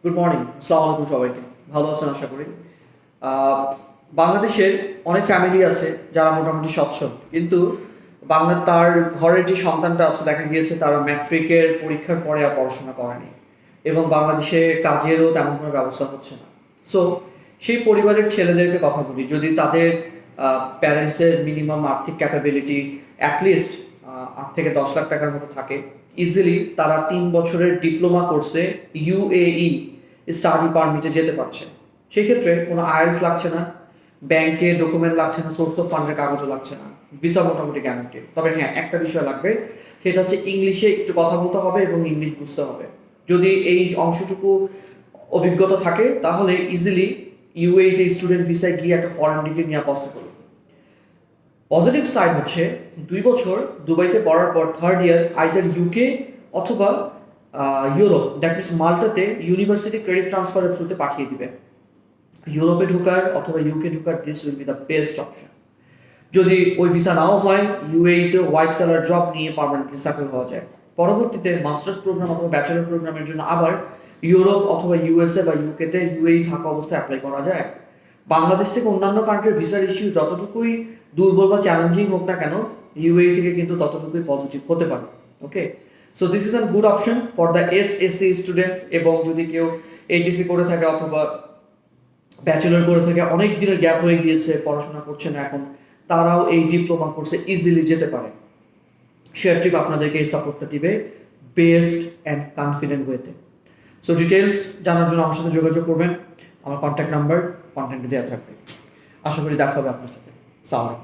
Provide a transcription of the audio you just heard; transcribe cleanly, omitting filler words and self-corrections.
Good morning, আসসালামু আলাইকুম সবাইকে। ভালো আছেন আশা করি। আহ, বাংলাদেশের অনেক ফ্যামিলি আছে যারা মোটামুটি সচ্ছল, কিন্তু তার ঘরের যে সন্তানটা আছে দেখা গিয়েছে তারা ম্যাট্রিকের পরীক্ষার পরে আর পড়াশোনা করেনি, এবং বাংলাদেশে কাজেরও তেমন কোনো ব্যবস্থা হচ্ছে না। সো সেই পরিবারের ছেলেদেরকে কথা বলি, যদি তাদের প্যারেন্টসের মিনিমাম আর্থিক ক্যাপাবিলিটি অ্যাটলিস্ট 8 থেকে 10 লাখ টাকার মতো থাকে, ইজিলি তারা 3 বছরের ডিপ্লোমা কোর্সে ইউএই স্টাডি পারমিটে যেতে পারছে। সেক্ষেত্রে কোনো আইএলস লাগছে না, ব্যাংকে ডকুমেন্ট লাগছে না, সোর্স অফ ফান্ডের কাগজও লাগছে না, ভিসা মোটামুটি গ্যারান্টি। তবে হ্যাঁ, একটা বিষয় লাগবে, সেটা হচ্ছে ইংলিশে একটু কথা বলতে হবে এবং ইংলিশ বুঝতে হবে। যদি এই অংশটুকু অভিজ্ঞতা থাকে তাহলে ইজিলি ইউএইতে স্টুডেন্ট ভিসায় গিয়ে একটা ফরেন ডিগ্রি নেওয়া পসিবল। পজিটিভ সাইড হচ্ছে 2 বছর দুবাইতে পড়ার পর থার্ড ইয়ার আইদার ইউকে অথবা ইউরোপ, দ্যাট মিনস মাল্টাতে ইউনিভার্সিটি ক্রেডিট ট্রান্সফারের থ্রুতে পাঠিয়ে দিবে। ইউরোপে ঢোকার অথবা ইউকে ঢোকার this will be the best option. যদি ওই ভিসা নাও হয়, ইউএইতে হোয়াইট কালার জব নিয়ে পার্মানেন্টলি সেটেল হওয়া যায়। পরবর্তীতে মাস্টার্স প্রোগ্রাম অথবা ব্যাচেলর প্রোগ্রামের জন্য আবার ইউরোপ অথবা ইউএসএ বা ইউকেতে ইউএই থাকা অবস্থায় অ্যাপ্লাই করা যায়। বাংলাদেশ থেকে অন্যান্য কান্ট্রির ভিসার ইস্যু যতটুকুই দুর্বল বা চ্যালেঞ্জিং হোক না কেন, ইউএই থেকে কিন্তু ততটুকুই পজিটিভ হতে পারে। Okay, so this is a good option for the SSC student. এবং যদি কেউ এইচএসসি করে থাকে অথবা ব্যাচেলর করে থাকে, অনেক দিনের গ্যাপ হয়ে গিয়েছে, পড়াশোনা করছে না এখন, তারাও এই ডিপ্লোমা কোর্সে ইজিলি যেতে পারে। শেয়ার ট্রিপ আপনাদেরকে এই সাপোর্টটা দিবে বেস্ট অ্যান্ড কনফিডেন্ট ওয়েতে। সো ডিটেলস জানার জন্য আমার সাথে যোগাযোগ করবেন, আমার কন্ট্যাক্ট নাম্বার কন্টেন্টে দেওয়া থাকবে। আশা করি দেখা হবে আপনার সাথে। সালাম।